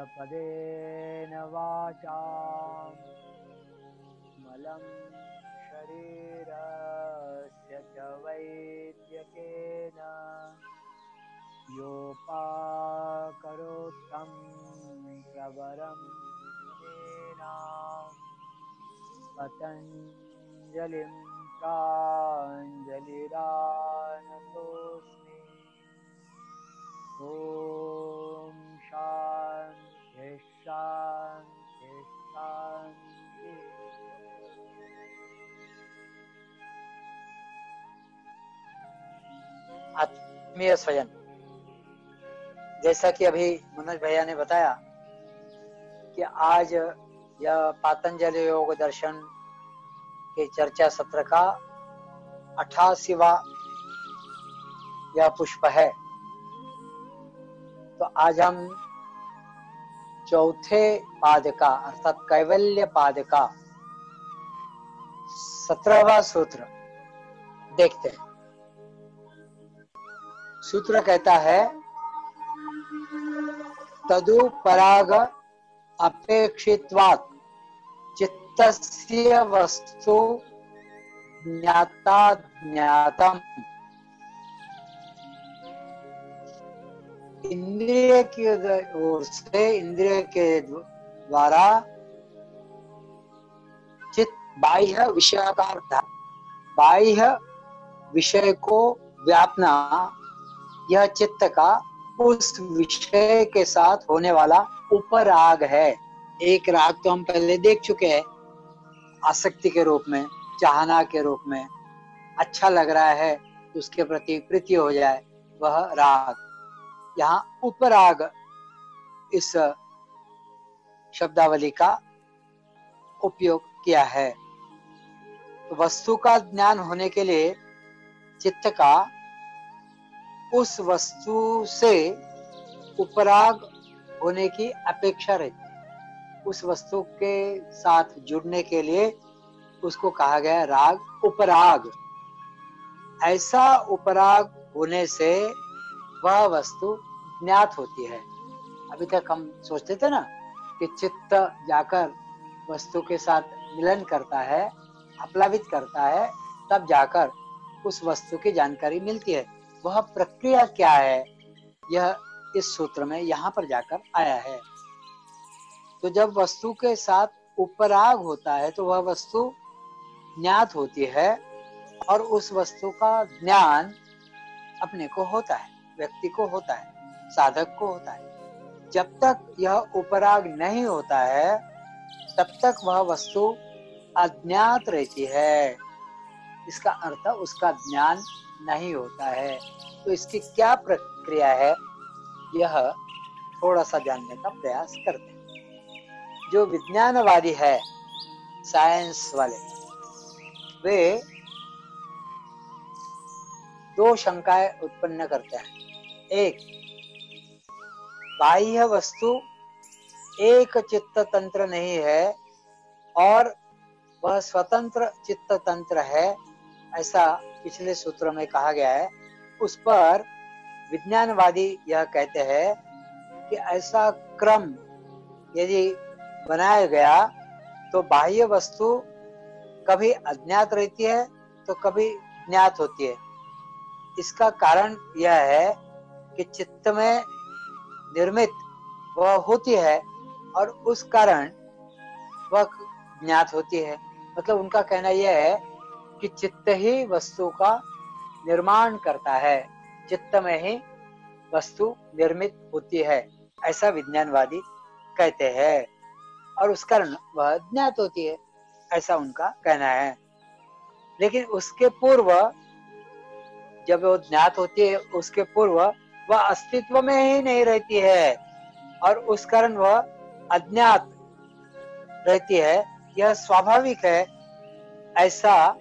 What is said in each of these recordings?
पदेन वाचा मलं शरीरस्य च वैद्यकेन योपाकरोत्तं प्रवरं मुनीनां पतञ्जलिं प्राञ्जलिरानतोऽस्मि। ॐ शान्ति शान्ति शान्ति। आत्मीय स्वयं, जैसा कि अभी मनोज भैया ने बताया कि आज यह पातंजलि योग दर्शन के चर्चा सत्र का 88वां यह पुष्प है। तो आज हम चौथे पाद का अर्थात कैवल्य पाद का 17वां सूत्र देखते हैं। सूत्र कहता है तदुपराग अपेक्षित्वात् चित्तस्य वस्तु ज्ञाता ज्ञातम। इंद्रिय की ओर से इंद्रिय के द्वारा चित्त बाह्य विषयाकार बाह्य विषय को व्यापना, यह चित्त का उस विषय के साथ होने वाला उपराग है। एक राग तो हम पहले देख चुके हैं, आसक्ति के रूप में, चाहना के रूप में, अच्छा लग रहा है तो उसके प्रति प्रीति हो जाए, वह राग। यहाँ उपराग इस शब्दावली का उपयोग किया है। तो वस्तु का ज्ञान होने के लिए चित्त का उस वस्तु से उपराग होने की अपेक्षा रहती है। उस वस्तु के साथ जुड़ने के लिए उसको कहा गया राग, उपराग। ऐसा उपराग होने से वह वस्तु ज्ञात होती है। अभी तक हम सोचते थे ना कि चित्त जाकर वस्तु के साथ मिलन करता है, आप्लावित करता है, तब जाकर उस वस्तु की जानकारी मिलती है। वह प्रक्रिया क्या है, यह इस सूत्र में यहाँ पर जाकर आया है। तो जब वस्तु के साथ उपराग होता है तो वह वस्तु ज्ञात होती है और उस वस्तु का ज्ञान अपने को होता है, व्यक्ति को होता है, साधक को होता है। जब तक यह उपराग नहीं होता है तब तक वह वस्तु अज्ञात रहती है। इसका अर्थ उसका ज्ञान नहीं होता है। तो इसकी क्या प्रक्रिया है, यह थोड़ा सा जानने का प्रयास करते हैं। जो विज्ञानवादी है, साइंस वाले, वे दो शंकाएं उत्पन्न करते हैं। एक, बाह्य वस्तु एक चित्त तंत्र नहीं है और वह स्वतंत्र चित्त तंत्र है, ऐसा पिछले सूत्र में कहा गया है। उस पर विज्ञानवादी यह कहते हैं कि ऐसा क्रम यदि बनाया गया तो बाह्य वस्तु कभी अज्ञात रहती है तो कभी ज्ञात होती है। इसका कारण यह है कि चित्त में निर्मित वह होती है और उस कारण वह ज्ञात होती है। मतलब उनका कहना यह है कि चित्त ही वस्तु का निर्माण करता है, चित्त में ही वस्तु निर्मित होती है, ऐसा विज्ञानवादी कहते हैं और उस कारण वह ज्ञात होती है, ऐसा उनका कहना है। लेकिन उसके पूर्व जब वो ज्ञात होती है, उसके पूर्व वह अस्तित्व में ही नहीं रहती है और उस कारण वह अज्ञात रहती है। यह स्वाभाविक है, ऐसा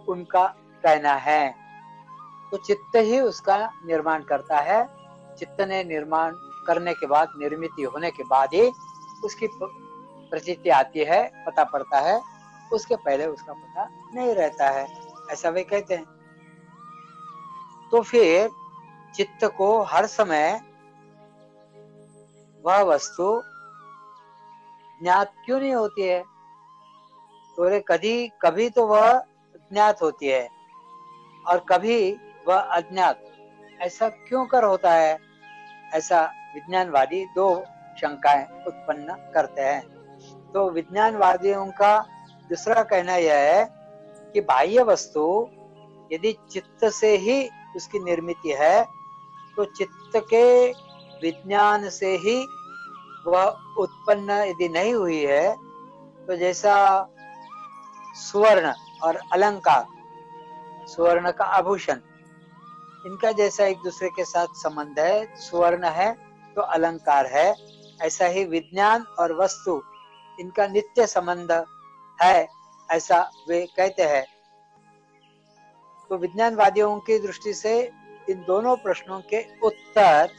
उनका कहना है। तो चित्त ही उसका निर्माण करता है। चित्त ने निर्माण करने के बाद, निर्मित होने के बाद ही उसकी प्रतीति आती है, पता पड़ता है। उसके पहले उसका पता नहीं रहता है, ऐसा वे कहते हैं। तो फिर चित्त को हर समय वह वस्तु ज्ञात क्यों नहीं होती है? तो कभी कभी तो वह ज्ञात होती है और कभी वह अज्ञात, ऐसा क्यों कर होता है? ऐसा विज्ञानवादी दो शंकाएं उत्पन्न करते हैं। तो विज्ञानवादियों का दूसरा कहना यह है कि बाह्य वस्तु यदि चित्त से ही उसकी निर्मित है तो चित्त के विज्ञान से ही वह उत्पन्न यदि नहीं हुई है, तो जैसा सुवर्ण और अलंकार, सुवर्ण का आभूषण, इनका जैसा एक दूसरे के साथ संबंध है, सुवर्ण है तो अलंकार है, ऐसा ही विज्ञान और वस्तु इनका नित्य संबंध है, ऐसा वे कहते हैं। तो विज्ञानवादियों की दृष्टि से इन दोनों प्रश्नों के उत्तर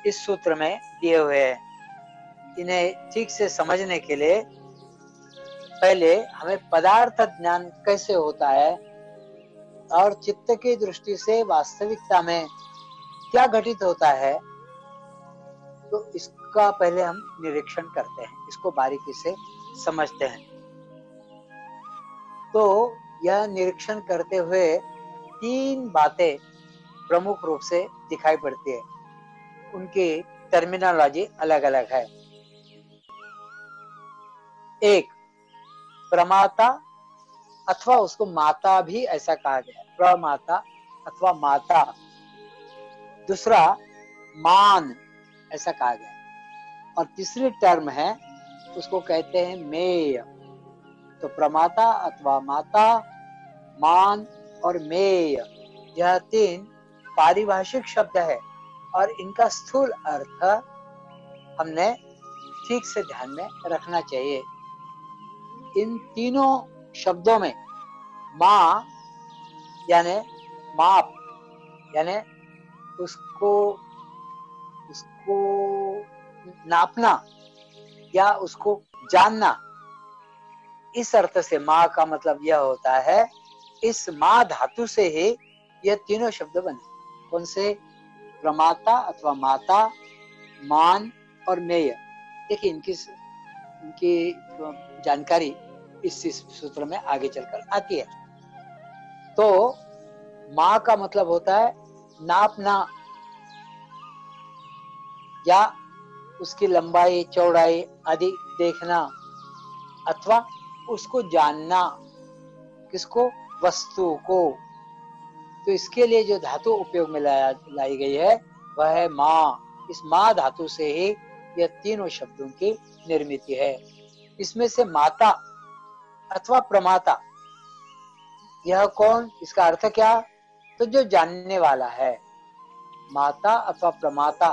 इस सूत्र में दिए हुए हैं। इन्हें ठीक से समझने के लिए पहले हमें पदार्थ ज्ञान कैसे होता है और चित्त की दृष्टि से वास्तविकता में क्या घटित होता है, तो इसका पहले हम निरीक्षण करते हैं, इसको बारीकी से समझते हैं। तो यह निरीक्षण करते हुए तीन बातें प्रमुख रूप से दिखाई पड़ती है, उनकी टर्मिनोलॉजी अलग अलग है। एक, प्रमाता अथवा उसको माता भी ऐसा कहा गया, प्रमाता अथवा माता। दूसरा, मान ऐसा कहा गया। और तीसरी टर्म है, उसको कहते हैं मेय। तो प्रमाता अथवा माता, मान और मेय, यह तीन पारिभाषिक शब्द है और इनका स्थूल अर्थ हमने ठीक से ध्यान में रखना चाहिए। इन तीनों शब्दों में माँ यानी माप, यानी उसको नापना या उसको जानना, इस अर्थ से माँ का मतलब यह होता है, इस माँ धातु से ही यह तीनों शब्द बने। कौन से? प्रमाता अथवा माता, मान और मेय। देखिए इनकी जानकारी इस सूत्र में आगे चलकर आती है। तो माँ का मतलब होता है नापना या उसकी लंबाई चौड़ाई आदि देखना, अथवा उसको जानना। किसको? वस्तु को। तो इसके लिए जो धातु उपयोग में लाई गई है वह है माँ। इस माँ धातु से ही यह तीनों शब्दों की निर्मित है। इसमें से माता अथवा प्रमाता, यह कौन? इसका अर्थ क्या? तो जो जानने वाला है। माता अथवा प्रमाता,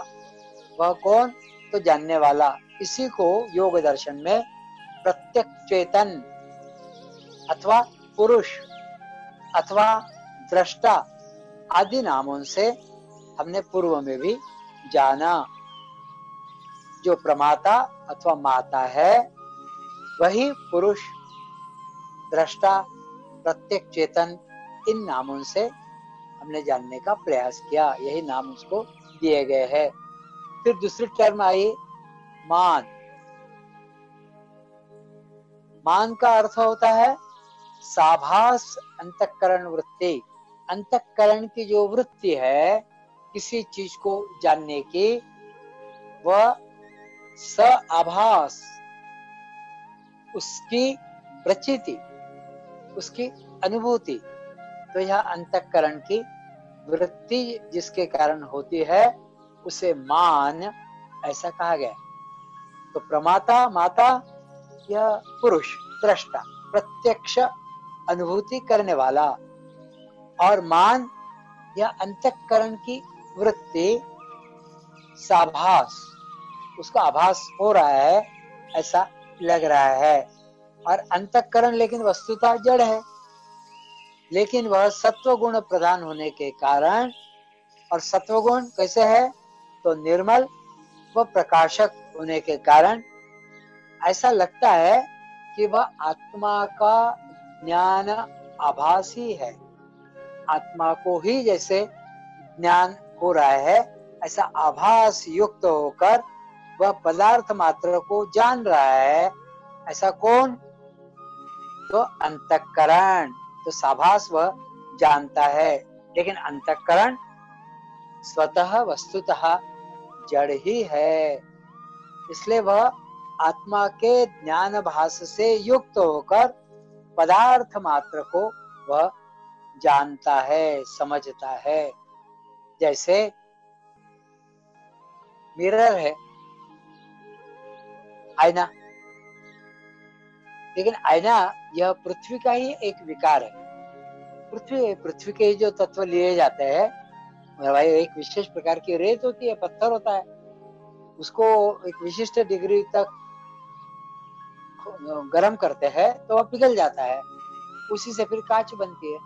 वह कौन? तो जानने वाला। इसी को योग दर्शन में प्रत्यक्ष चेतन अथवा पुरुष अथवा दृष्टा आदि नामों से हमने पूर्व में भी जाना। जो प्रमाता अथवा माता है वही पुरुष, दृष्टा, प्रत्यक्ष चेतन, इन नामों से हमने जानने का प्रयास किया, यही नाम उसको दिए गए हैं। फिर दूसरी टर्म आई मान। मान का अर्थ होता है साभास अंतःकरण वृत्ति। अंतःकरण की जो वृत्ति है किसी चीज को जानने की, वह आभास, उसकी प्रचिति, उसकी अनुभूति। तो यह अंतःकरण की वृत्ति जिसके कारण होती है उसे मान ऐसा कहा गया। तो प्रमाता, माता, यह पुरुष, दृष्टा, प्रत्यक्ष अनुभूति करने वाला, और मान यह अंतःकरण की वृत्ति, साभास, उसका आभास हो रहा है ऐसा लग रहा है। और अंतःकरण लेकिन वस्तुतः जड़ है, लेकिन वह सत्व गुण प्रधान होने के कारण, और सत्व गुण कैसे है? तो निर्मल व प्रकाशक होने के कारण ऐसा लगता है कि वह आत्मा का ज्ञान आभासी है। आत्मा को ही जैसे ज्ञान हो रहा है, ऐसा आभास युक्त होकर वह पदार्थ मात्र को जान रहा है। ऐसा कौन? तो अंतःकरण। तो साभास वह जानता है, लेकिन अंतःकरण स्वतः वस्तुतः जड़ ही है। इसलिए वह आत्मा के ज्ञान भास से युक्त होकर पदार्थ मात्र को वह जानता है, समझता है। जैसे मिरर है, आईना, लेकिन आईना यह पृथ्वी का ही एक विकार है। पृथ्वी के जो तत्व लिए जाते हैं, भाई एक विशेष प्रकार की रेत होती है, पत्थर होता है, उसको एक विशिष्ट डिग्री तक गर्म करते हैं तो वह पिघल जाता है, उसी से फिर कांच बनती है,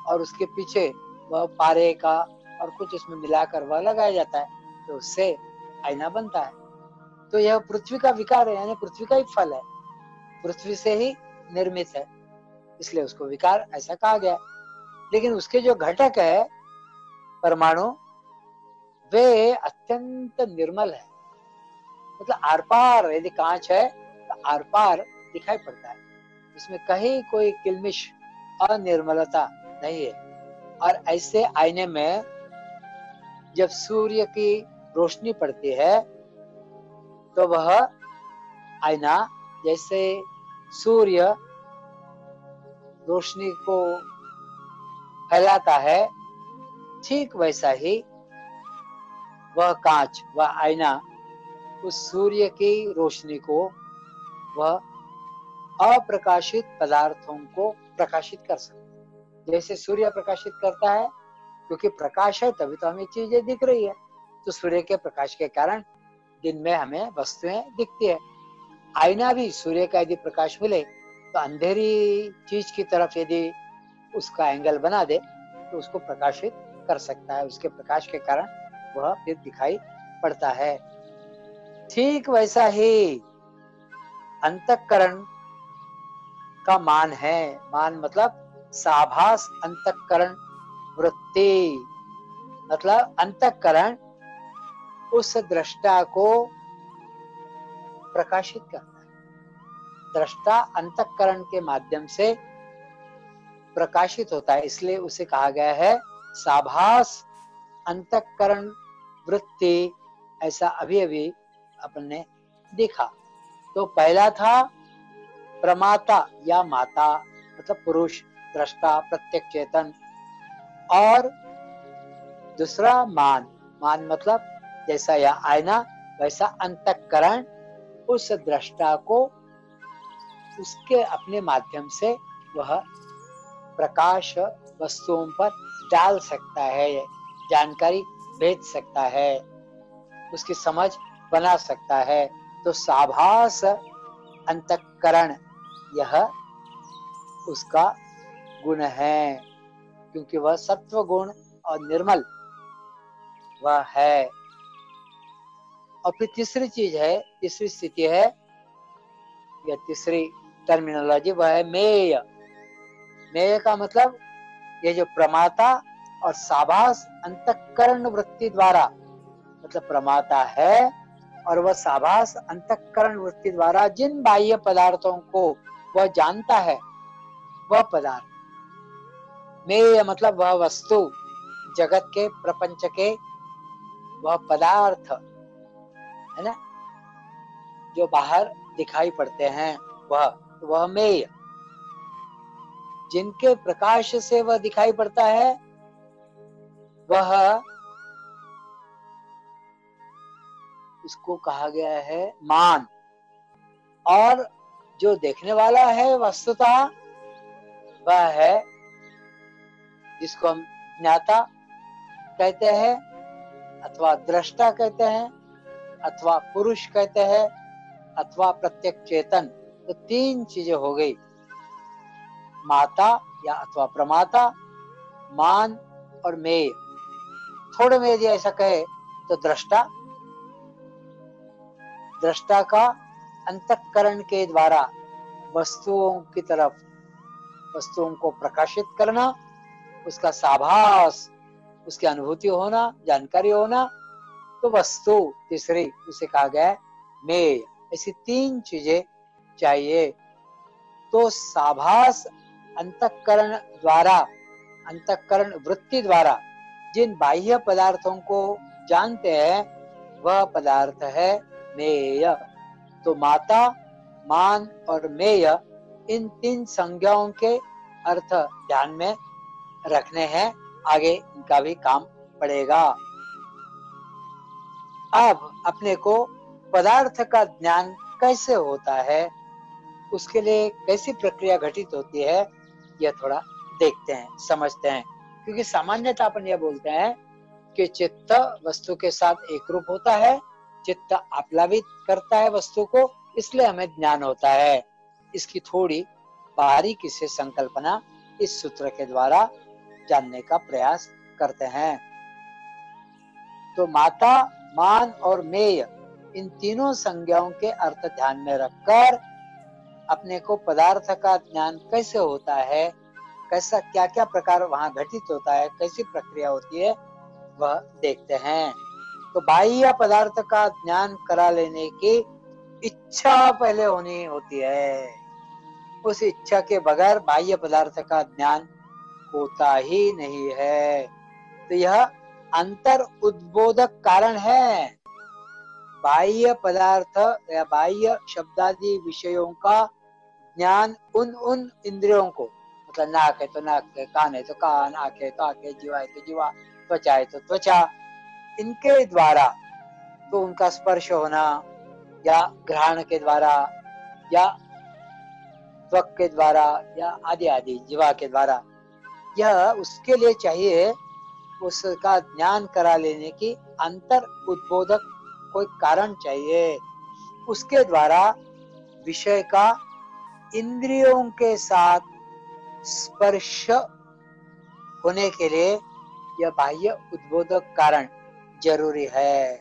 और उसके पीछे वह पारे का और कुछ उसमें मिलाकर वह लगाया जाता है, तो उससे आईना बनता है। तो यह पृथ्वी का विकार है, यानी पृथ्वी का ही फल है, पृथ्वी से ही निर्मित है, इसलिए उसको विकार ऐसा कहा गया। लेकिन उसके जो घटक है परमाणु, वे अत्यंत निर्मल है। मतलब आर पार यदि कांच है तो आर पार दिखाई पड़ता है, इसमें कहीं कोई किलमिश अनिर्मलता नहीं है। और ऐसे आईने में जब सूर्य की रोशनी पड़ती है तो वह आईना जैसे सूर्य रोशनी को फैलाता है, ठीक वैसा ही वह कांच, वह आईना उस सूर्य की रोशनी को वह अप्रकाशित पदार्थों को प्रकाशित कर सकता है। जैसे सूर्य प्रकाशित करता है, क्योंकि प्रकाश है तभी तो हमें चीजें दिख रही है, तो सूर्य के प्रकाश के कारण दिन में हमें वस्तुएं दिखती है। आईना भी सूर्य का यदि प्रकाश मिले तो अंधेरी चीज की तरफ यदि उसका एंगल बना दे तो उसको प्रकाशित कर सकता है, उसके प्रकाश के कारण वह फिर दिखाई पड़ता है। ठीक वैसा ही अंतःकरण का मान है। मान मतलब साभास अंतःकरण वृत्ति, मतलब अंतःकरण उस दृष्टा को प्रकाशित करता है। दृष्टा अंतःकरण के माध्यम से प्रकाशित होता है, इसलिए उसे कहा गया है साभास अंतःकरण वृत्ति। ऐसा अभी अभी अपन ने देखा। तो पहला था प्रमाता या माता, मतलब पुरुष, दृष्टा, प्रत्यक्ष चेतन, और दूसरा मान। मान मतलब जैसा यह आईना वैसा अंतःकरण उस दृष्टा को उसके अपने माध्यम से वह प्रकाश वस्तुओं पर डाल सकता है, जानकारी भेज सकता है, उसकी समझ बना सकता है। तो साभास अंतःकरण यह उसका गुण है, क्योंकि वह सत्व गुण और निर्मल वह है। और फिर तीसरी चीज है, तीसरी स्थिति है या तीसरी टर्मिनोलॉजी, वह है मेय। मेय का मतलब ये जो प्रमाता और साभास अंतःकरण वृत्ति द्वारा, मतलब प्रमाता है और वह साभास अंतःकरण वृत्ति द्वारा जिन बाह्य पदार्थों को वह जानता है, वह पदार्थ। मेय मतलब वह वस्तु, जगत के, प्रपंच के वह पदार्थ है ना, जो बाहर दिखाई पड़ते हैं, वह मेय। जिनके प्रकाश से वह दिखाई पड़ता है वह, उसको कहा गया है मान। और जो देखने वाला है वस्तुतः वह है जिसको हम ज्ञाता कहते हैं, अथवा दृष्टा कहते हैं, अथवा पुरुष कहते हैं, अथवा प्रत्यक्ष चेतन। तो तीन चीजें हो गई, माता या अथवा प्रमाता, मान और मेय। थोड़े में यदि ऐसा कहे तो दृष्टा, दृष्टा का अंतःकरण के द्वारा वस्तुओं की तरफ, वस्तुओं को प्रकाशित करना, उसका साभास, उसकी अनुभूति होना, जानकारी होना, तो वस्तु तीसरी, उसे कहा गया है मेय, ऐसी 3 चीजें चाहिए। तो साभास अंतःकरण द्वारा, अंतःकरण वृत्ति द्वारा जिन बाह्य पदार्थों को जानते हैं वह पदार्थ है मेय। तो माता, मान और मेय, इन 3 संज्ञाओं के अर्थ ध्यान में रखने हैं, आगे इनका भी काम पड़ेगा। अब अपने को पदार्थ का ज्ञान कैसे होता है, उसके लिए कैसी प्रक्रिया घटित होती है, यह थोड़ा देखते हैं, समझते हैं। क्योंकि सामान्यतः अपन यह बोलते हैं कि चित्त वस्तु के साथ एक रूप होता है, चित्त आप्लावित करता है वस्तु को, इसलिए हमें ज्ञान होता है। इसकी थोड़ी बारीकी से संकल्पना इस सूत्र के द्वारा जानने का प्रयास करते हैं। तो माता, मान और मेय, इन तीनों संज्ञाओं के अर्थ ध्यान में रखकर अपने को पदार्थ का ज्ञान कैसे होता है, कैसा क्या क्या प्रकार वहां घटित होता है, कैसी प्रक्रिया होती है, वह देखते हैं। तो बाह्य पदार्थ का ज्ञान करा लेने की इच्छा पहले होनी होती है। उस इच्छा के बगैर बाह्य पदार्थ का ज्ञान होता ही नहीं है। तो यह अंतर उद्बोधक कारण है। बाह्य पदार्थ या बाह्य शब्दादि विषयों का ज्ञान उन इंद्रियों को, मतलब नाक है तो नाक, कान है तो कान, आंख है तो आंखें, जीवा है तो जीवा, त्वचा है तो त्वचा, इनके द्वारा, तो उनका स्पर्श होना या घ्राण के द्वारा या त्वक के द्वारा या आदि आदि जीवा के द्वारा, यह उसके लिए चाहिए, उसका ज्ञान करा लेने की अंतर उद्बोधक कोई कारण चाहिए। उसके द्वारा विषय का इंद्रियों के साथ स्पर्श होने के लिए यह बाह्य उद्बोधक कारण जरूरी है।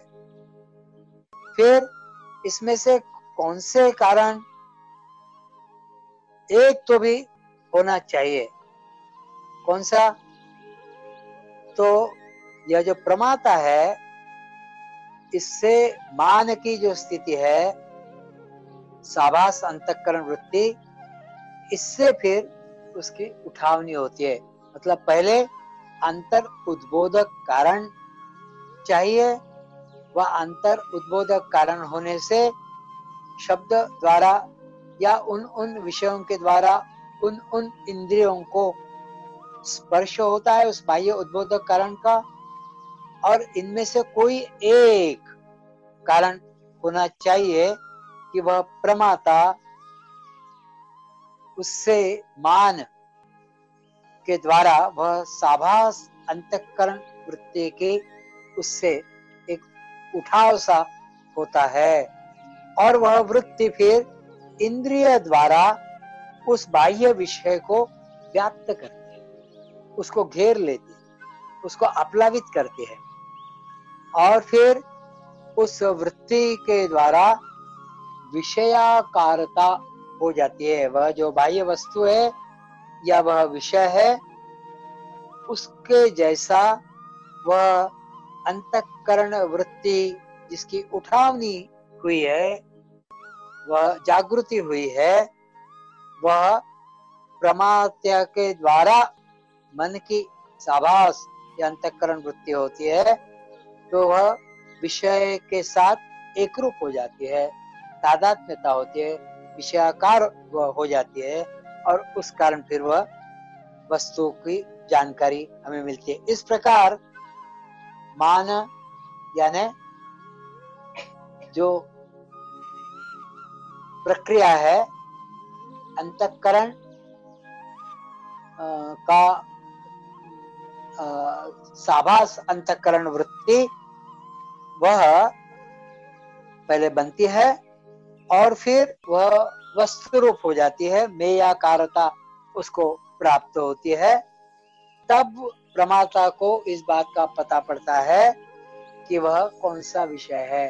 फिर इसमें से कौन से कारण एक तो भी होना चाहिए, कौन सा? तो यह जो प्रमाता है, इससे मान की जो स्थिति है, साभास अंतःकरण वृत्ति, इससे फिर उसकी उठावनी होती है। मतलब पहले अंतर उद्बोधक कारण चाहिए, वह अंतर उद्बोधक कारण होने से शब्द द्वारा या उन विषयों के द्वारा उन इंद्रियों को स्पर्श होता है उस बाह्य उद्बोधक कारण का, और इनमें से कोई एक कारण होना चाहिए कि वह प्रमाता उससे मान के द्वारा वह साभास अंतःकरण वृत्ति के उससे एक उठाव सा होता है, और वह वृत्ति फिर इंद्रिय द्वारा उस बाह्य विषय को व्याप्त करती है, उसको घेर लेती है, उसको आप्लावित करती है, और फिर उस वृत्ति के द्वारा विषयाकारता हो जाती है। वह जो बाह्य वस्तु है या वह विषय है, उसके जैसा वह अंतःकरण वृत्ति जिसकी उठावनी हुई है, वह जागृति हुई है, वह प्रमात्या के द्वारा मन की साभास या अंतःकरण वृत्ति होती है, तो वह विषय के साथ एकरूप हो जाती है, तादात्म्यता होती है, विषयाकार वह हो जाती है, और उस कारण फिर वह वस्तु की जानकारी हमें मिलती है। इस प्रकार मान यानी जो प्रक्रिया है अंतःकरण का साभास अंतःकरण वृत्ति, वह पहले बनती है और फिर वह वस्तु रूप हो जाती है, मेयाकारता उसको प्राप्त होती है। तब प्रमाता को इस बात का पता पड़ता है कि वह कौन सा विषय है,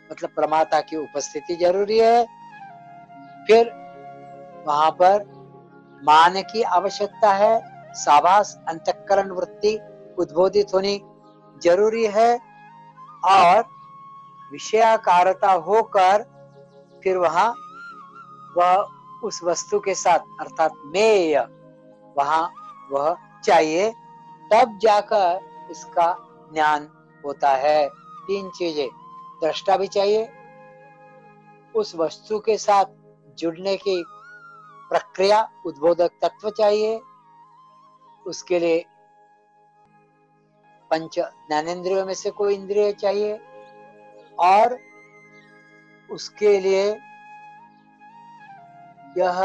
मतलब प्रमाता की उपस्थिति जरूरी है। फिर वहां पर मान की आवश्यकता है, साभास अंतःकरण वृत्ति उद्बोधित होनी जरूरी है, और विषयाकारता होकर फिर वहां वह उस वस्तु के साथ अर्थात मेय वहां वह चाहिए, तब जाकर इसका ज्ञान होता है। तीन चीजें, दृष्टा भी चाहिए, उस वस्तु के साथ जुड़ने की प्रक्रिया उद्बोधक तत्व चाहिए, उसके लिए पंच ज्ञानेंद्रियों में से कोई इंद्रिय चाहिए, और उसके लिए यह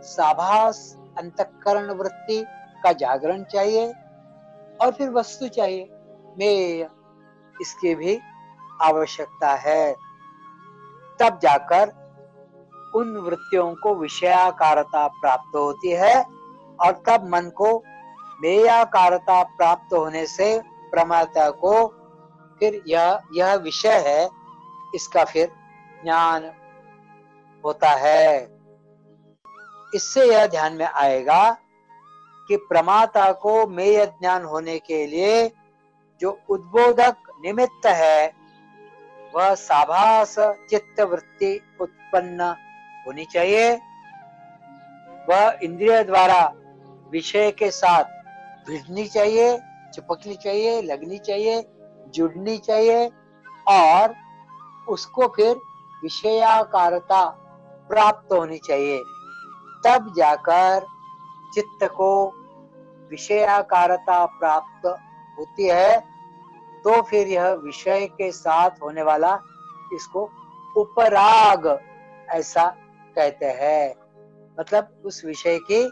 साभास अंतःकरण वृत्ति का जागरण चाहिए, और फिर वस्तु चाहिए मेय, इसकी भी आवश्यकता है। तब जाकर उन वृत्तियों को विषयाकारता प्राप्त होती है, और तब मन को मेयाकारता प्राप्त होने से प्रमाता को फिर यह विषय है, इसका फिर ज्ञान होता है। इससे यह ध्यान में आएगा कि प्रमाता को मेय ज्ञान होने के लिए जो उद्बोधक निमित्त है वह साभास चित्त वृत्ति उत्पन्न होनी चाहिए। वह इंद्रिय द्वारा विषय के साथ भिड़नी चाहिए, चिपकनी चाहिए, लगनी चाहिए, जुड़नी चाहिए, और उसको फिर विषयाकारता प्राप्त होनी चाहिए। तब जाकर चित्त को विषयाकारता प्राप्त होती है, तो फिर यह विषय के साथ होने वाला इसको उपराग ऐसा कहते हैं। मतलब उस विषय की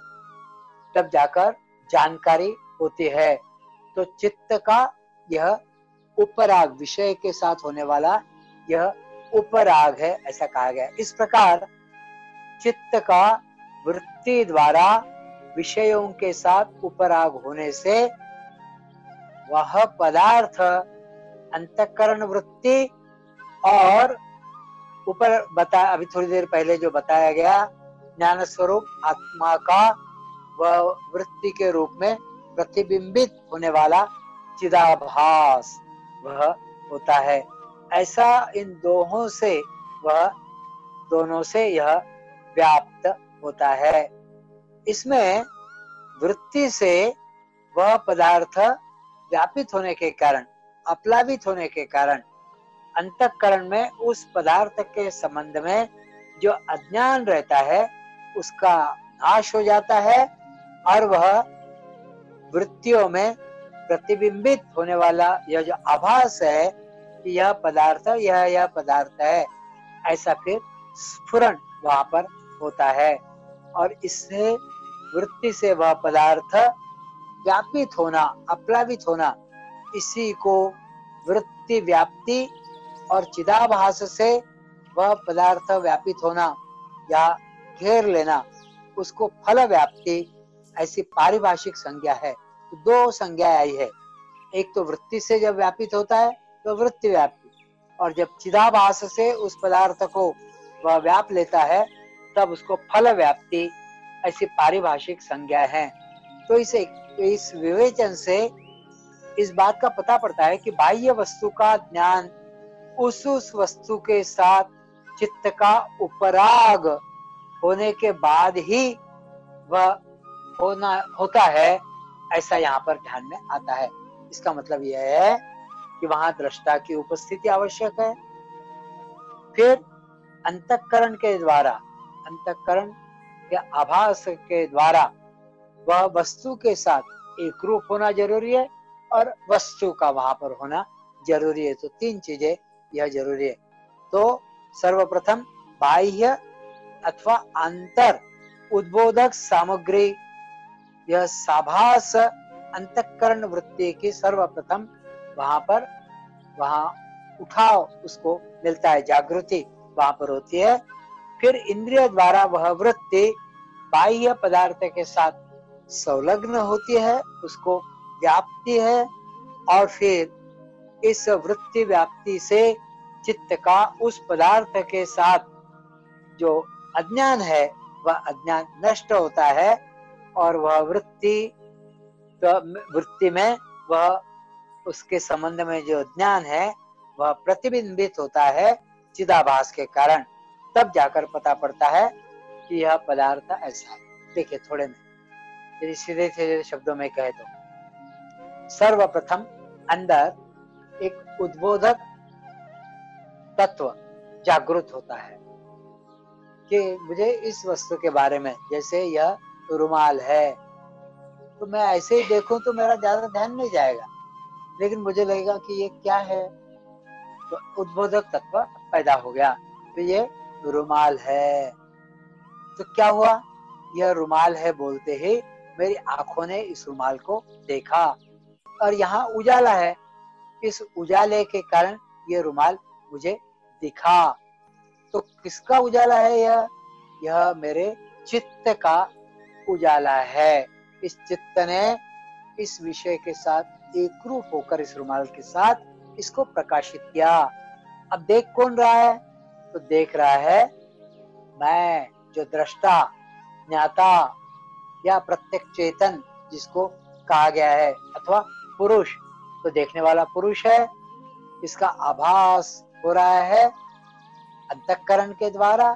तब जाकर जानकारी होती है। तो चित्त का यह उपराग, विषय के साथ होने वाला यह उपराग है, ऐसा कहा गया। इस प्रकार चित्त का वृत्ति द्वारा विषयों के साथ उपराग होने से वह पदार्थ अंतःकरण वृत्ति और ऊपर अभी थोड़ी देर पहले जो बताया गया ज्ञान स्वरूप आत्मा का वह वृत्ति के रूप में प्रतिबिंबित होने वाला चिदाभास वह होता है। ऐसा इन दोनों से यह व्याप्त होता है। इसमें वृत्ति से वह पदार्थ व्यापित होने के कारण, अप्लावित होने के कारण अंतःकरण में उस पदार्थ के संबंध में जो अज्ञान रहता है उसका नाश हो जाता है, और वह वृत्तियों में प्रतिबिंबित होने वाला यह जो आभास है कि यह पदार्थ यह पदार्थ है, ऐसा फिर स्फुरन वहां पर होता है। और इससे वृत्ति से वह पदार्थ व्यापित होना, अप्लावित होना, इसी को वृत्ति व्याप्ति और चिदाभास से वह पदार्थ व्यापित होना या घेर लेना, उसको फल व्याप्ति ऐसी पारिभाषिक संज्ञा है। तो दो संज्ञा आई है, एक तो वृत्ति से जब व्यापित होता है तो वृत्ति व्याप्ति, और जब चिदाभास से उस पदार्थ को वह व्याप लेता है तब उसको फल व्याप्ति ऐसी पारिभाषिक संज्ञा है। तो इस विवेचन से इस बात का पता पड़ता है कि बाह्य वस्तु का ज्ञान उस वस्तु के साथ चित्त का उपराग होने के बाद ही वह होता है, ऐसा यहाँ पर ध्यान में आता है। इसका मतलब यह है कि वहां दृष्टा की उपस्थिति आवश्यक है। फिर अंतःकरण के द्वारा, अंतःकरण के आभास के द्वारा वह वस्तु के साथ एक रूप होना जरूरी है, और वस्तु का वहां पर होना जरूरी है। तो तीन चीजें यह जरूरी है। तो सर्वप्रथम बाह्य अथवा अंतर उद्बोधक सामग्री, यह साभास अंतःकरण वृत्ति की सर्वप्रथम वहां उठाव उसको मिलता है, जागृति वहां पर होती है। फिर इंद्रिय द्वारा वह वृत्ति बाह्य पदार्थ के साथ संलग्न होती है, उसको व्याप्ति है, और फिर इस वृत्ति व्याप्ति से चित्त का उस पदार्थ के साथ जो अज्ञान है वह अज्ञान नष्ट होता है, और वह वृत्ति में वह उसके संबंध में जो ज्ञान है वह प्रतिबिंबित होता है चिदाभास के कारण। तब जाकर पता पड़ता है कि यह पदार्थ ऐसा है। देखिए थोड़े में यदि सीधे सीधे शब्दों में कहे तो सर्वप्रथम अंदर एक उद्बोधक तत्व जागृत होता है कि मुझे इस वस्तु के बारे में, जैसे यह रुमाल है, तो मैं ऐसे ही देखूं तो मेरा ज्यादा ध्यान नहीं जाएगा, लेकिन मुझे लगेगा कि ये क्या है, तो उद्बोधक तत्व पैदा हो गया, तो ये रुमाल है। तो क्या हुआ, यह रुमाल है बोलते ही मेरी आंखों ने इस रुमाल को देखा, और यहाँ उजाला है, इस उजाले के कारण ये रुमाल मुझे दिखा। तो किसका उजाला है यह मेरे चित्त का उजाला है। इस चित्त ने इस विषय के साथ एकरूप होकर इस रुमाल के साथ इसको प्रकाशित किया। अब देख कौन रहा है, तो देख रहा है मैं, जो दृष्टा, ज्ञाता या प्रत्यक्ष चेतन जिसको कहा गया है, अथवा पुरुष, तो देखने वाला पुरुष है। इसका आभास हो रहा है अंतःकरण के द्वारा,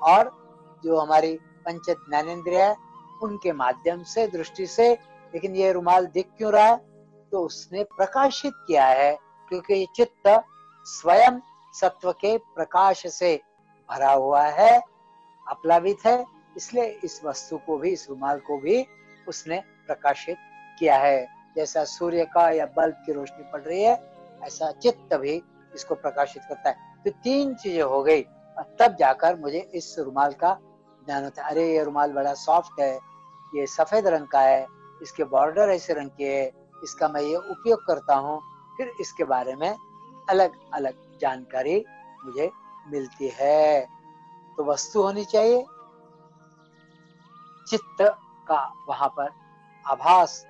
और जो हमारी पंच ज्ञानेंद्रिय है उनके माध्यम से, दृष्टि से। लेकिन ये रुमाल दिख क्यों रहा है, तो उसने प्रकाशित किया है, क्योंकि ये चित्त स्वयं सत्व के प्रकाश से भरा हुआ है, अप्लावित है, इसलिए इस वस्तु को भी, इस रुमाल को भी उसने प्रकाशित किया है। जैसा सूर्य का या बल्ब की रोशनी पड़ रही है, ऐसा चित्त भी इसको प्रकाशित करता है। तो तीन चीजें हो गई, और तब जाकर मुझे इस रुमाल का ज्ञान होता है। अरे ये रुमाल बड़ा सॉफ्ट है, ये सफेद रंग का है, इसके बॉर्डर ऐसे रंग के है, इसका मैं ये उपयोग करता हूँ। फिर इसके बारे में अलग अलग जानकारी मुझे मिलती है। तो वस्तु होनी चाहिए, चित्त का वहां पर आभास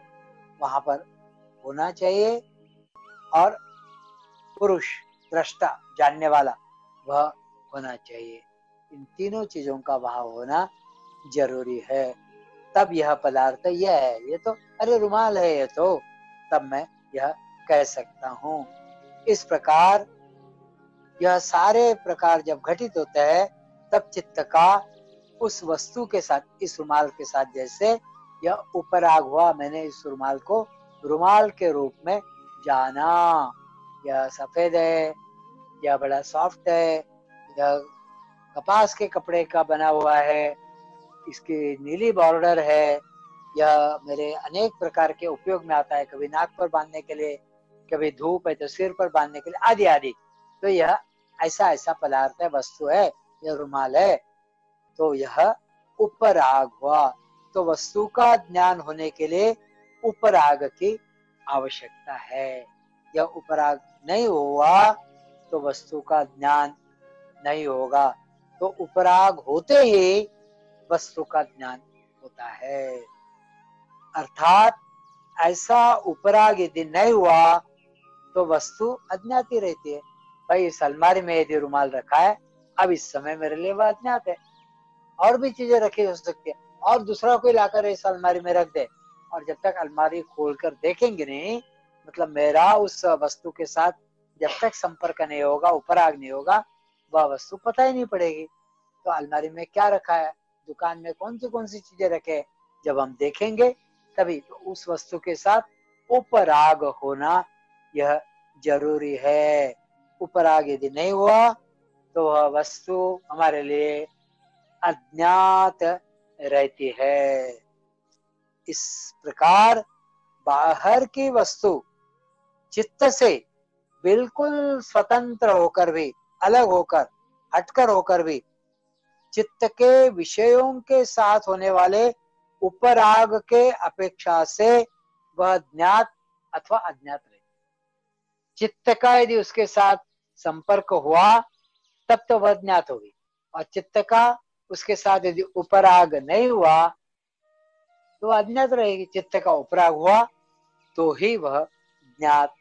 वहां पर होना चाहिए, और पुरुष, दृष्टा, जानने वाला वह होना चाहिए। इन तीनों चीजों का वहां होना जरूरी है, तब यह पदार्थ यह है। ये तो अरे रुमाल है ये तो, तब मैं यह कह सकता हूँ। इस प्रकार यह सारे प्रकार जब घटित होते हैं, तब चित्त का उस वस्तु के साथ, इस रुमाल के साथ, जैसे यह उपराग हुआ, मैंने इस रुमाल को रुमाल के रूप में जाना। यह सफेद है, यह बड़ा सॉफ्ट है, यह कपास के कपड़े का बना हुआ है, इसकी नीली बॉर्डर है, यह मेरे अनेक प्रकार के उपयोग में आता है, कभी नाक पर बांधने के लिए, कभी धूप है तो सिर पर बांधने के लिए, आदि आदि। तो यह ऐसा ऐसा पदार्थ है, वस्तु है, यह रुमाल है। तो यह उपराग हुआ। तो वस्तु का ज्ञान होने के लिए उपराग की आवश्यकता है। यह उपराग नहीं हुआ तो वस्तु का ज्ञान नहीं होगा। तो उपराग होते ही वस्तु का ज्ञान होता है। अर्थात ऐसा उपराग यदि नहीं हुआ तो वस्तु अज्ञात ही रहती है। भाई इस अलमारी में यदि रुमाल रखा है, अब इस समय मेरे लिए वह अज्ञात है। और भी चीजें रखी हो सकती है, और दूसरा कोई लाकर इस अलमारी में रख दे, और जब तक अलमारी खोलकर देखेंगे नहीं, मतलब मेरा उस वस्तु के साथ जब तक संपर्क नहीं होगा, उपराग नहीं होगा, वह वस्तु पता ही नहीं पड़ेगी। तो अलमारी में क्या रखा है, दुकान में कौन सी चीजें रखे, जब हम देखेंगे तभी। तो उस वस्तु के साथ उपराग होना यह जरूरी है। उपराग यदि नहीं हुआ तो वह वस्तु हमारे लिए अज्ञात रहती है। इस प्रकार बाहर की वस्तु चित्त से बिल्कुल स्वतंत्र होकर भी, अलग होकर, हटकर होकर भी, चित्त के विषयों के साथ होने वाले उपराग के अपेक्षा से वह ज्ञात अथवा अज्ञात रहती। चित्त का यदि उसके साथ संपर्क हुआ तब तो वह ज्ञात होगी, और चित्त का उसके साथ यदि उपराग नहीं हुआ तो अज्ञात रहेगी। चित्त का उपराग हुआ तो ही वह ज्ञात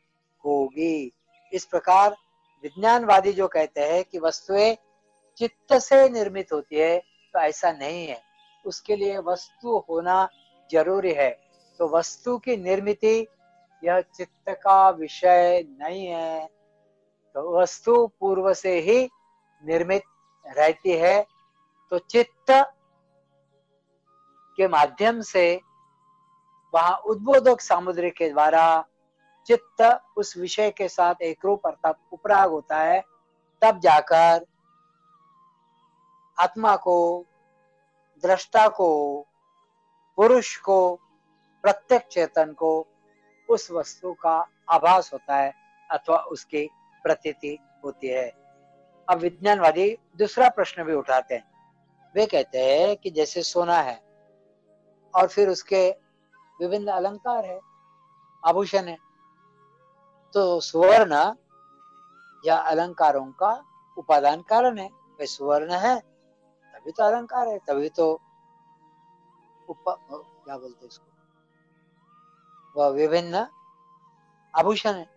होगी। इस प्रकार विज्ञानवादी जो कहते हैं कि वस्तुएं चित्त से निर्मित होती है, तो ऐसा नहीं है, उसके लिए वस्तु होना जरूरी है। तो वस्तु की निर्मिति यह चित्त का विषय नहीं है, तो वस्तु पूर्व से ही निर्मित रहती है, तो चित्त के माध्यम से वहां उद्बोधक सामग्री के द्वारा चित्त उस विषय के साथ एकरूप अर्थात उपराग होता है, तब जाकर आत्मा को, दृष्टा को, पुरुष को, प्रत्यक्ष चेतन को उस वस्तु का आभास होता है अथवा उसकी प्रतीति होती है। अब विज्ञानवादी दूसरा प्रश्न भी उठाते हैं। वे कहते हैं कि जैसे सोना है और फिर उसके विभिन्न अलंकार है, आभूषण है, तो सुवर्ण या अलंकारों का उपादान कारण है। वे सुवर्ण है तभी तो अलंकार है, तभी तो क्या बोलते इसको, वह विभिन्न आभूषण है।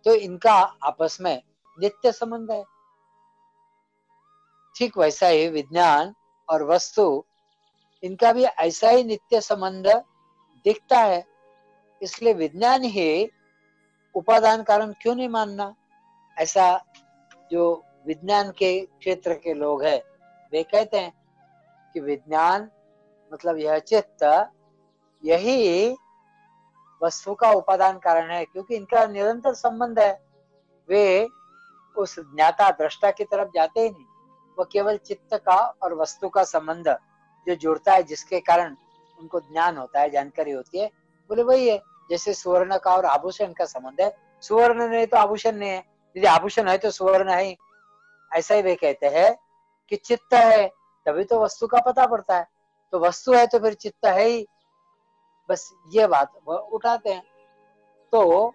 तो इनका आपस में नित्य संबंध है। ठीक वैसा ही विज्ञान और वस्तु, इनका भी ऐसा ही नित्य संबंध दिखता है। इसलिए विज्ञान ही उपादान कारण क्यों नहीं मानना? ऐसा जो विज्ञान के क्षेत्र के लोग हैं वे कहते हैं कि विज्ञान मतलब यह चित्त, यही वस्तु का उपादान कारण है, क्योंकि इनका निरंतर संबंध है। वे उस ज्ञाता दृष्टा की तरफ जाते ही नहीं, वो केवल चित्त का और वस्तु का संबंध जो जुड़ता है, जिसके कारण उनको ज्ञान होता है, जानकारी होती है, बोले वही है। जैसे सुवर्ण का और आभूषण का संबंध है, सुवर्ण नहीं तो आभूषण नहीं है, यदि आभूषण है तो सुवर्ण है। ऐसा ही वे कहते हैं कि चित्त है तभी तो वस्तु का पता पड़ता है, तो वस्तु है तो फिर चित्त है ही। बस ये बात वह उठाते हैं। तो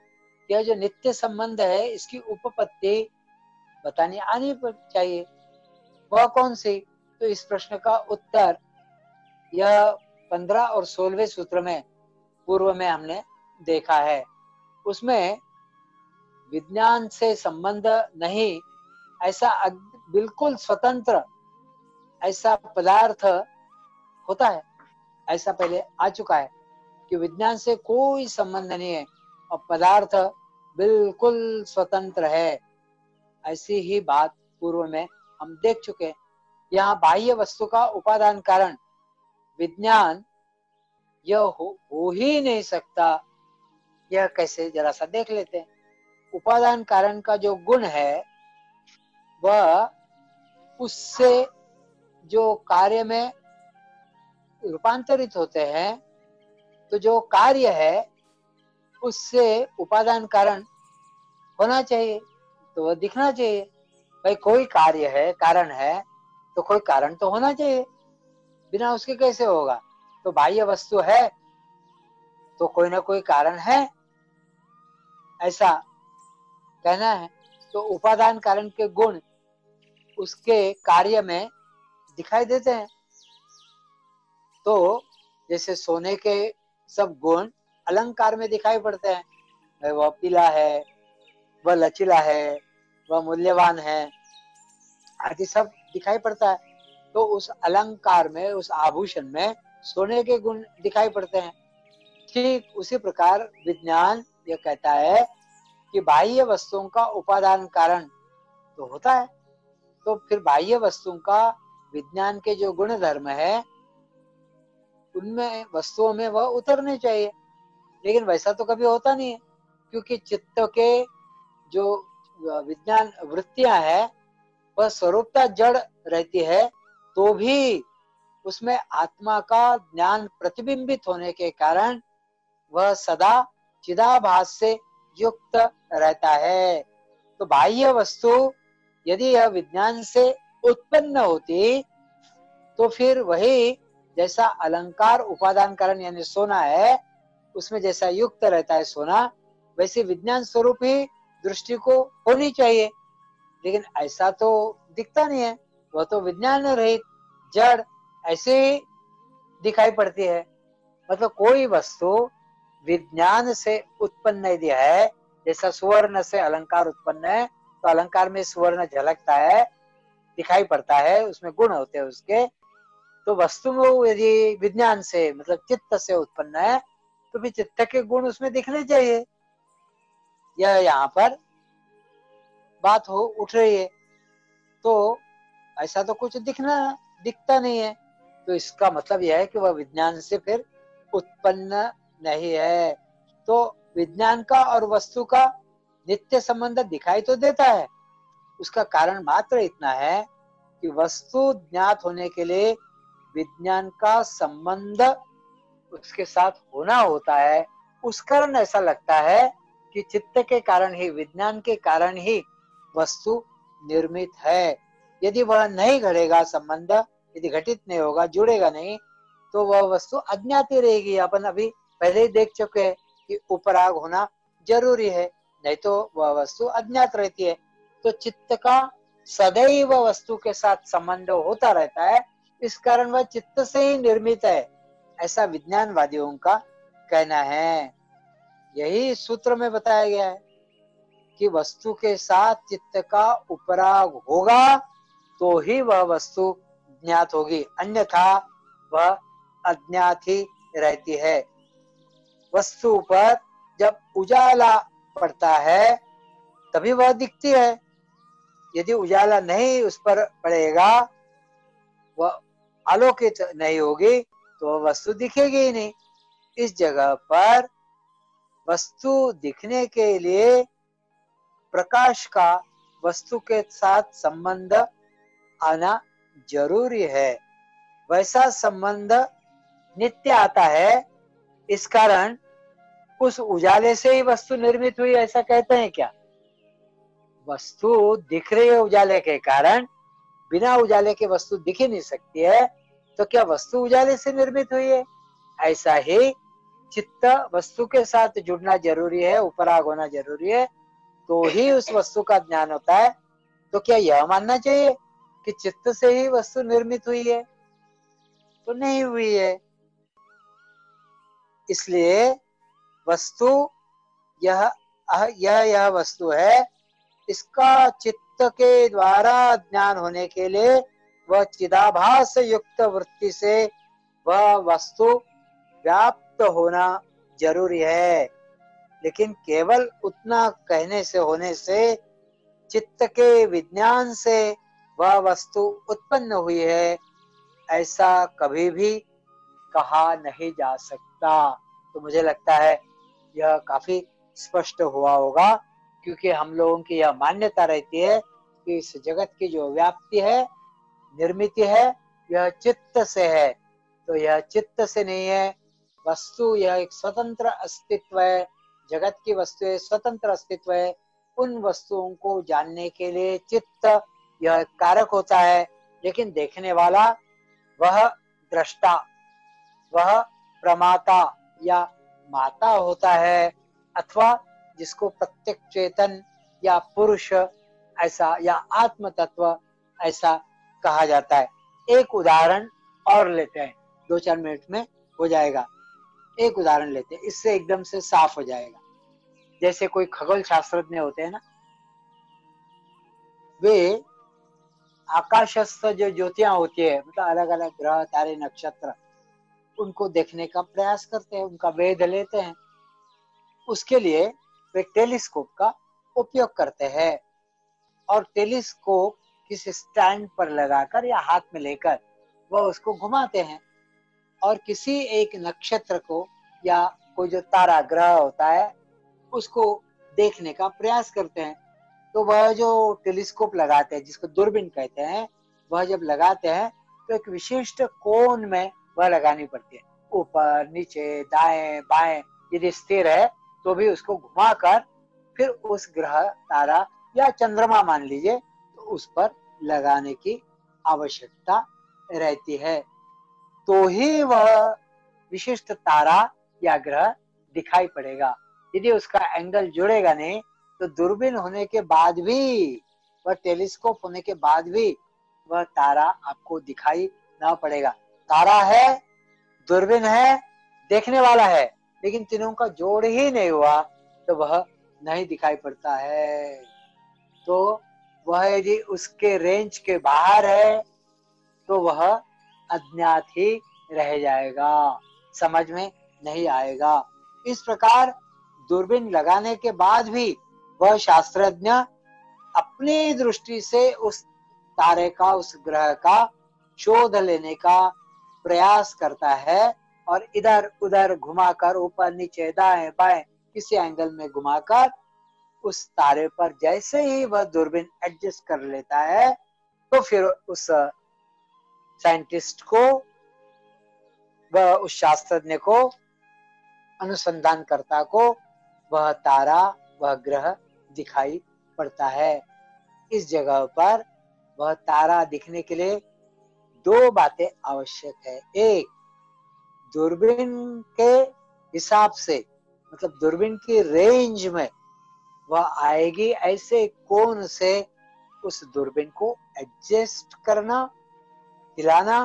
यह जो नित्य संबंध है, इसकी उपपत्ति बतानी आनी चाहिए, वह कौन सी? तो इस प्रश्न का उत्तर यह 15 और 16वें सूत्र में पूर्व में हमने देखा है। उसमें विज्ञान से संबंध नहीं, ऐसा बिल्कुल स्वतंत्र ऐसा पदार्थ होता है, ऐसा पहले आ चुका है कि विज्ञान से कोई संबंध नहीं है और पदार्थ बिल्कुल स्वतंत्र है। ऐसी ही बात पूर्व में हम देख चुके हैं। यहाँ बाह्य वस्तु का उपादान कारण विज्ञान यह हो ही नहीं सकता। यह कैसे, जरा सा देख लेते हैं। उपादान कारण का जो गुण है वह उससे जो कार्य में रूपांतरित होते हैं, तो जो कार्य है उससे उपादान कारण होना चाहिए, तो वह दिखना चाहिए। भाई कोई कार्य है, कारण है, तो कोई कारण तो होना चाहिए, बिना उसके कैसे होगा? तो बाह्य वस्तु है तो कोई ना कोई कारण है, ऐसा कहना है। तो उपादान कारण के गुण उसके कार्य में दिखाई देते हैं। तो जैसे सोने के सब गुण अलंकार में दिखाई पड़ते हैं, वह पीला है, वह लचीला है, वह मूल्यवान है, आदि सब दिखाई पड़ता है। तो उस अलंकार में, उस आभूषण में सोने के गुण दिखाई पड़ते हैं। ठीक उसी प्रकार विज्ञान यह कहता है कि बाह्य वस्तुओं का उपादान कारण तो होता है, तो फिर बाह्य वस्तुओं का विज्ञान के जो गुण धर्म है उनमें, वस्तुओं में वह उतरने चाहिए। लेकिन वैसा तो कभी होता नहीं है, क्योंकि चित्त के जो विज्ञान वृत्तियां है वह स्वरूपता जड़ रहती है, तो भी उसमें आत्मा का ज्ञान प्रतिबिंबित होने के कारण वह सदा चिदाभास से युक्त रहता है। तो बाह्य वस्तु यदि यह विज्ञान से उत्पन्न होती तो फिर वही जैसा अलंकार उपादान कारण यानी सोना है, उसमें जैसा युक्त रहता है सोना, वैसे विज्ञान स्वरूप ही दृष्टि को होनी चाहिए। लेकिन ऐसा तो दिखता नहीं है, वह तो विज्ञान रहित जड़ ऐसे ही दिखाई पड़ती है। मतलब कोई वस्तु विज्ञान से उत्पन्न यदि है, जैसा सुवर्ण से अलंकार उत्पन्न है, तो अलंकार में सुवर्ण झलकता है, दिखाई पड़ता है, उसमें गुण होते हैं उसके। तो वस्तु यदि विज्ञान से मतलब चित्त से उत्पन्न है, तो भी चित्त के गुण उसमें दिखने चाहिए। यह यहाँ पर बात उठ रही है। तो ऐसा तो कुछ दिखता नहीं है। तो इसका मतलब यह है कि वह विज्ञान से फिर उत्पन्न नहीं है। तो विज्ञान का और वस्तु का नित्य संबंध दिखाई तो देता है, उसका कारण मात्र इतना है कि वस्तु ज्ञात होने के लिए विज्ञान का संबंध उसके साथ होना होता है। उस कारण ऐसा लगता है कि चित्त के कारण ही, विज्ञान के कारण ही वस्तु निर्मित है। यदि वह नहीं घड़ेगा, संबंध यदि घटित नहीं होगा, जुड़ेगा नहीं, तो वह वस्तु अज्ञात ही रहेगी। अपन अभी पहले ही देख चुके हैं कि उपराग होना जरूरी है, नहीं तो वह वस्तु अज्ञात रहती है। तो चित्त का सदैव वस्तु के साथ संबंध होता रहता है, इस कारण वह चित्त से ही निर्मित है, ऐसा विज्ञानवादियों का कहना है। यही सूत्र में बताया गया है कि वस्तु के साथ चित्त का उपराग होगा तो ही वह वस्तु ज्ञात होगी, अन्यथा वह अज्ञात ही रहती है। वस्तु पर जब उजाला पड़ता है तभी वह दिखती है। यदि उजाला नहीं उस पर पड़ेगा, वह आलोकित नहीं होगी, तो वह वस्तु दिखेगी ही नहीं। इस जगह पर वस्तु दिखने के लिए प्रकाश का वस्तु के साथ संबंध आना जरूरी है। वैसा संबंध नित्य आता है, इस कारण उस उजाले से ही वस्तु निर्मित हुई, ऐसा कहते हैं क्या? वस्तु दिख रही है उजाले के कारण, बिना उजाले के वस्तु दिख ही नहीं सकती है, तो क्या वस्तु उजाले से निर्मित हुई है? ऐसा ही चित्त वस्तु के साथ जुड़ना जरूरी है, उपराग होना जरूरी है, तो ही उस वस्तु का ज्ञान होता है। तो क्या यह मानना चाहिए कि चित्त से ही वस्तु निर्मित हुई है? तो नहीं हुई है। इसलिए वस्तु यह वस्तु है, इसका चित्त के द्वारा ज्ञान होने के लिए वह चिदाभास युक्त वृत्ति से वह वस्तु व्याप्त होना जरूरी है। लेकिन केवल उतना कहने से, होने से, चित्त के विज्ञान से वह वस्तु उत्पन्न हुई है, ऐसा कभी भी कहा नहीं जा सकता। तो मुझे लगता है यह काफी स्पष्ट हुआ होगा, क्योंकि हम लोगों की यह मान्यता रहती है कि इस जगत की जो व्याप्ति है, निर्मिति है, यह चित्त से है। तो यह चित्त से नहीं है, वस्तु यह एक स्वतंत्र अस्तित्व है, जगत की वस्तु स्वतंत्र अस्तित्व है। उन वस्तुओं को जानने के लिए चित्त यह कारक होता है, लेकिन देखने वाला वह दृष्टा, वह प्रमाता या माता होता है, अथवा जिसको प्रत्यक्ष चेतन या पुरुष ऐसा या आत्म तत्व ऐसा कहा जाता है। एक उदाहरण और लेते हैं, 2-4 मिनट में हो जाएगा। एक उदाहरण लेते हैं, इससे एकदम से साफ हो जाएगा। जैसे कोई खगोल शास्त्रज्ञ होते हैं ना, वे आकाशस्थ जो ज्योतियां होती है, मतलब अलग अलग ग्रह, तारे, नक्षत्र, उनको देखने का प्रयास करते हैं, उनका वेध लेते हैं। उसके लिए वे टेलीस्कोप का उपयोग करते हैं, और टेलीस्कोप किसी स्टैंड पर लगाकर या हाथ में लेकर वह उसको घुमाते हैं, और किसी एक नक्षत्र को या कोई जो तारा ग्रह होता है उसको देखने का प्रयास करते हैं। तो वह जो टेलीस्कोप लगाते हैं, जिसको दूरबीन कहते हैं, वह जब लगाते हैं तो एक विशिष्ट कोण में वह लगानी पड़ती है, ऊपर, नीचे, दाएं, बाएं। यदि स्थिर है तो भी उसको घुमाकर फिर उस ग्रह, तारा या चंद्रमा मान लीजिए, तो उस पर लगाने की आवश्यकता रहती है, तो ही वह विशिष्ट तारा या ग्रह दिखाई पड़ेगा। यदि उसका एंगल जुड़ेगा नहीं तो दूरबीन होने के बाद भी, वह टेलीस्कोप होने के बाद भी वह तारा आपको दिखाई ना पड़ेगा। तारा है, दूरबीन है, देखने वाला है, लेकिन तीनों का जोड़ ही नहीं हुआ तो वह नहीं दिखाई पड़ता है। तो वह यदि उसके रेंज के बाहर है तो वह अज्ञात ही रह जाएगा, समझ में नहीं आएगा। इस प्रकार दूरबीन लगाने के बाद भी वह शास्त्रज्ञ अपनी दृष्टि से उस तारे का, उस ग्रह का शोध लेने का प्रयास करता है और इधर उधर घुमाकर, ऊपर नीचे दाएं बाएं किसी एंगल में घुमाकर उस तारे पर जैसे ही वह दूरबीन एडजस्ट कर लेता है तो फिर उस साइंटिस्ट को, वह उस शास्त्रज्ञ को, अनुसंधानकर्ता को वह तारा, वह ग्रह दिखाई पड़ता है। इस जगह पर वह तारा दिखने के लिए दो बातें आवश्यक है। एक, दूरबीन के हिसाब से, मतलब दूरबीन की रेंज में वह आएगी ऐसे कोण से उस दूरबीन को एडजस्ट करना, हिलाना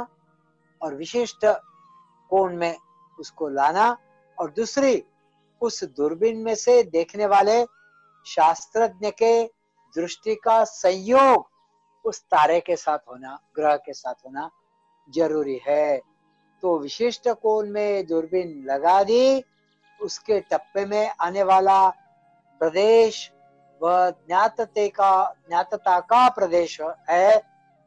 और विशिष्ट कोण में उसको लाना। और दूसरी, उस दूरबीन में से देखने वाले शास्त्रज्ञ के दृष्टि का संयोग उस तारे के साथ होना, ग्रह के साथ होना जरूरी है। तो विशिष्ट कोण में दूरबीन लगा दी, उसके टप्पे में आने वाला प्रदेश वह ज्ञातता का प्रदेश है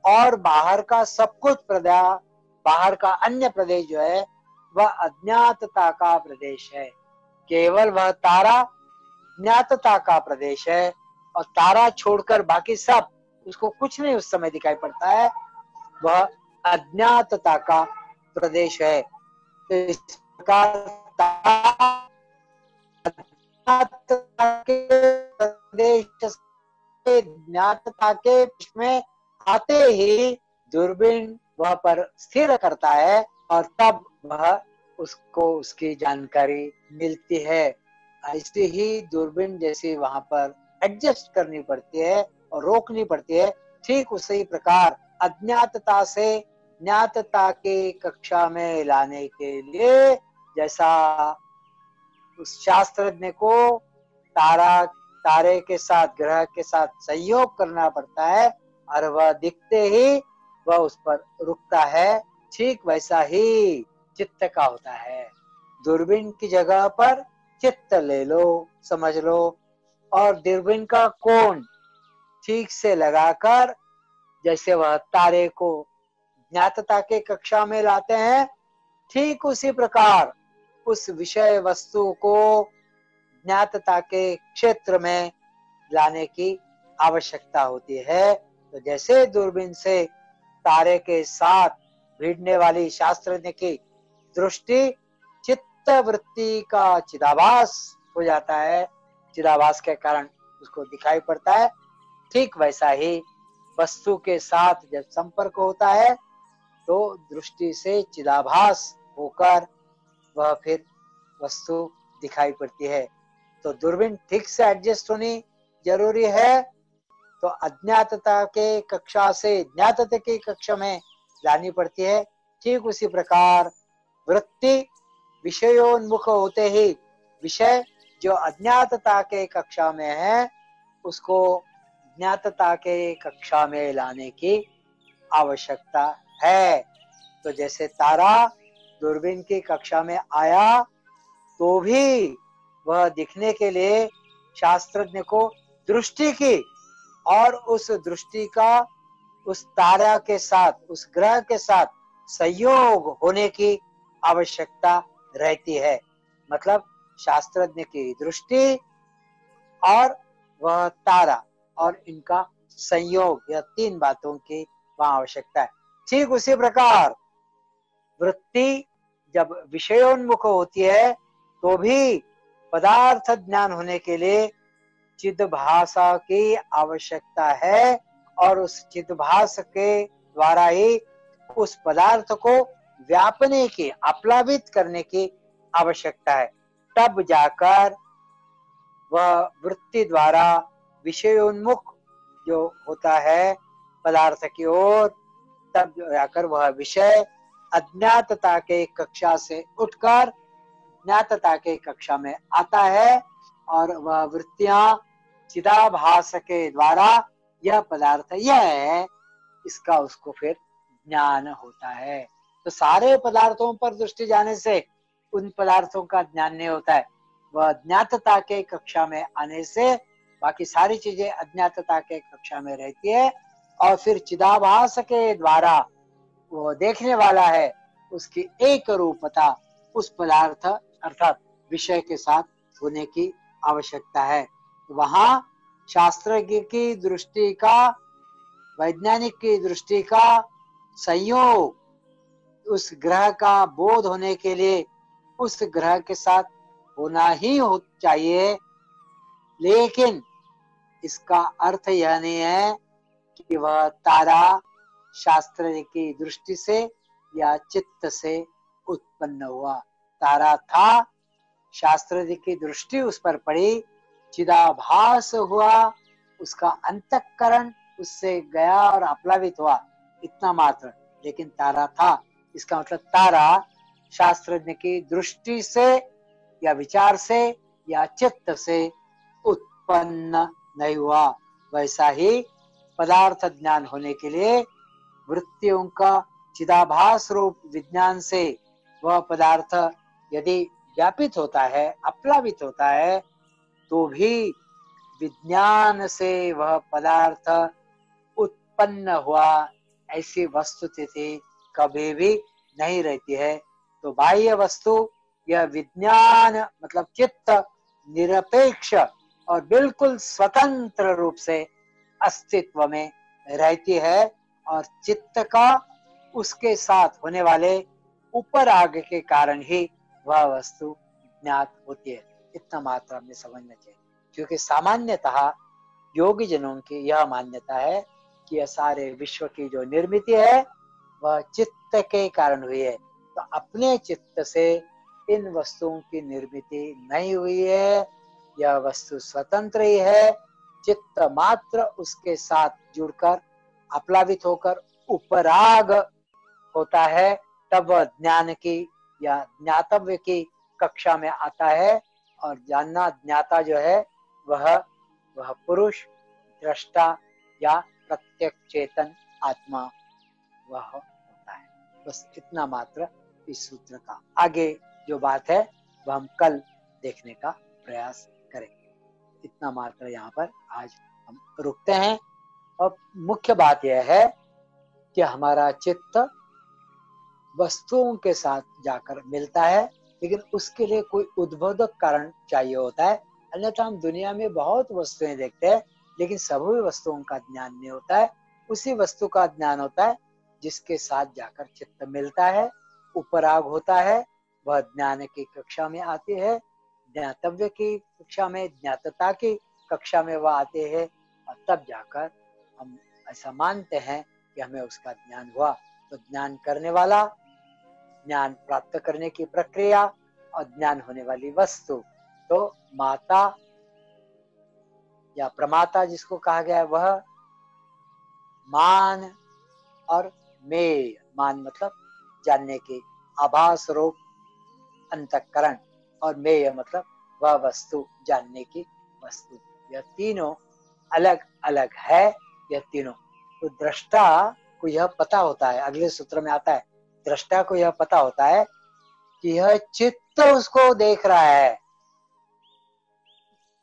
और बाहर का सब कुछ प्रदेश, बाहर का अन्य प्रदेश जो है वह अज्ञातता का प्रदेश है। केवल वह तारा ज्ञातता का प्रदेश है और तारा छोड़कर बाकी सब, उसको कुछ नहीं उस समय दिखाई पड़ता है, वह अज्ञातता का प्रदेश है। तो इस प्रकार प्रदेश से ज्ञातता के में आते ही दूरबीन वह पर स्थिर करता है और तब वह उसको उसकी जानकारी मिलती है। ऐसे ही दूरबीन जैसे वहां पर एडजस्ट करनी पड़ती है और रोकनी पड़ती है, ठीक उसी प्रकार अज्ञातता से ज्ञातता के कक्षा में लाने के लिए जैसा उस शास्त्रज्ञ को तारे के साथ, ग्रह के साथ संयोग करना पड़ता है और वह दिखते ही वह उस पर रुकता है, ठीक वैसा ही चित्त का होता है। दूरबीन की जगह पर चित्त ले लो, समझ लो, और दूरबीन का कोण ठीक से लगाकर जैसे वह तारे को ज्ञातता के कक्षा में लाते हैं, ठीक उसी प्रकार उस विषय वस्तु को ज्ञातता के क्षेत्र में लाने की आवश्यकता होती है। तो जैसे दूरबीन से तारे के साथ भिड़ने वाली शास्त्रज्ञ की दृष्टि चित्त वृत्ति का चिदाभास हो जाता है, चिदाभास के कारण उसको दिखाई पड़ता है, ठीक वैसा ही वस्तु के साथ जब संपर्क होता है तो दृष्टि से चिदाभास होकर वह फिर वस्तु दिखाई पड़ती है। तो दूरबीन ठीक से एडजस्ट होनी जरूरी है। तो अज्ञातता के कक्षा से ज्ञातता की कक्षा में लानी पड़ती है। ठीक उसी प्रकार वृत्ति विषयोन्मुख होते ही विषय जो अज्ञातता के कक्षा में है उसको ज्ञातता के कक्षा में लाने की आवश्यकता है। तो जैसे तारा दूरबीन की कक्षा में आया तो भी वह दिखने के लिए शास्त्रज्ञ को दृष्टि की और उस दृष्टि का उस तारा के साथ, उस ग्रह के साथ संयोग होने की आवश्यकता रहती है। मतलब शास्त्रज्ञ की दृष्टि और वह तारा और इनका संयोग, यह तीन बातों की वहां आवश्यकता है। ठीक उसी प्रकार वृत्ति जब विषयोन्मुख होती है तो भी पदार्थ ज्ञान होने के लिए चिद्भाषा की आवश्यकता है और उस चिद्भास के द्वारा ही उस पदार्थ को व्यापने की, आप्लावित करने की आवश्यकता है। तब जाकर वह वृत्ति द्वारा विषयोन्मुख जो होता है पदार्थ की ओर, तब जाकर वह विषय अज्ञातता के कक्षा से उठकर ज्ञातता के कक्षा में आता है और वह वृत्तियां चिदाभास के द्वारा यह पदार्थ यह है, इसका उसको फिर ज्ञान होता है। तो सारे पदार्थों पर दृष्टि जाने से उन पदार्थों का ज्ञान नहीं होता है, वह ज्ञातता के कक्षा में आने से बाकी सारी चीजें अज्ञातता के कक्षा में रहती है और फिर चिदाभास के द्वारा वो देखने वाला है, उसकी एक रूपता उस पदार्थ अर्थात विषय के साथ होने की आवश्यकता है। वहां शास्त्रज्ञ की दृष्टि का, वैज्ञानिक की दृष्टि का संयोग उस ग्रह का बोध होने के लिए उस ग्रह के साथ होना ही चाहिए, लेकिन इसका अर्थ यह नहीं है कि वह तारा शास्त्र की दृष्टि से या चित्त से उत्पन्न हुआ। तारा था, शास्त्र की दृष्टि उस पर पड़ी, चिदाभास हुआ, उसका अंतःकरण उससे गया और आप्लावित हुआ, इतना मात्र। लेकिन तारा था, इसका मतलब तारा शास्त्रज्ञ की दृष्टि से या विचार से या चित्त से उत्पन्न नहीं हुआ। वैसा ही पदार्थ ज्ञान होने के लिए वृत्तियों का चिदाभास रूप विज्ञान से वह पदार्थ यदि व्यापित होता है, अप्लावित होता है, तो भी विज्ञान से वह पदार्थ उत्पन्न हुआ ऐसी वस्तुस्थिति कभी भी नहीं रहती है। तो बाह्य वस्तु यह विज्ञान मतलब चित्त निरपेक्ष और बिल्कुल स्वतंत्र रूप से अस्तित्व में रहती है, और चित्त का उसके साथ होने वाले ऊपर आगे के कारण ही वह वस्तु ज्ञात होती है। इतना मात्र हमें समझना चाहिए, क्योंकि सामान्यतः योगी जनों की यह मान्यता है कि यह सारे विश्व की जो निर्मिति है वह चित्त के कारण हुई है। तो अपने चित्त से इन वस्तुओं की निर्मिति नहीं हुई है, यह वस्तु स्वतंत्र ही है। चित्त मात्र उसके साथ जुड़कर आप्लावित होकर उपराग होता है, तब वह ज्ञान की या ज्ञातव्य की कक्षा में आता है। और जानना ज्ञाता जो है वह पुरुष, दृष्टा या प्रत्यक्ष चेतन आत्मा वह होता है। बस इतना मात्र इस सूत्र का। आगे जो बात है वह हम कल देखने का प्रयास करेंगे। इतना मात्र यहाँ पर आज हम रुकते हैं। अब मुख्य बात यह है कि हमारा चित्त वस्तुओं के साथ जाकर मिलता है, लेकिन उसके लिए कोई उद्बोधक कारण चाहिए होता है। अन्यथा हम दुनिया में बहुत वस्तुएं देखते हैं, लेकिन सभी वस्तुओं का ज्ञान नहीं होता है। उसी वस्तु का ज्ञान होता है जिसके साथ जाकर चित्त मिलता है, उपराग होता है, वह ज्ञान की कक्षा में आती है, ज्ञातव्य की कक्षा में, ज्ञातता की कक्षा में वह आते हैं, और तब जाकर हम ऐसा मानते हैं कि हमें उसका ज्ञान हुआ। तो ज्ञान करने वाला, ज्ञान प्राप्त करने की प्रक्रिया और ज्ञान होने वाली वस्तु, तो माता या प्रमाता जिसको कहा गया है वह मान और मेय, मान मतलब जानने की आभास रूप अंतःकरण, और मेय मतलब वह वस्तु जानने की वस्तु। यह तीनों अलग अलग है, यह तीनों। तो दृष्टा को यह पता होता है, अगले सूत्र में आता है, दृष्टा को यह पता होता है कि यह चित्त उसको देख रहा है।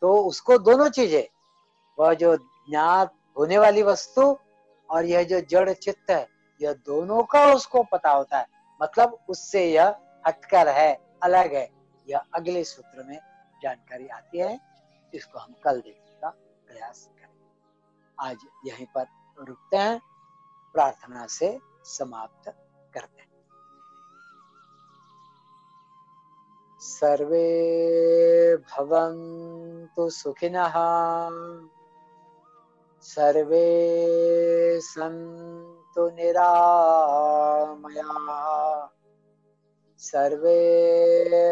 तो उसको दोनों चीजें, वह जो ज्ञात होने वाली वस्तु और यह जो जड़ चित्त है, यह दोनों का उसको पता होता है। मतलब उससे यह हटकर है, अलग है। यह अगले सूत्र में जानकारी आती है, इसको हम कल देखने का प्रयास करेंगे। आज यहीं पर रुकते हैं, प्रार्थना से समाप्त करते हैं। सर्वे भवन्तु सुखिनः, सर्वे सन्तु निरामयाः, सर्वे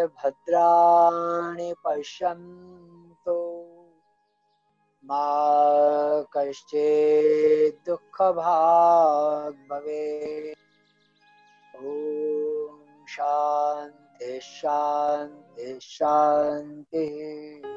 भद्राणि पश्यन्तु, मा कश्चित् दुःखभाग् भवेत्। ॐ शान्ति शान्ति शान्तिः।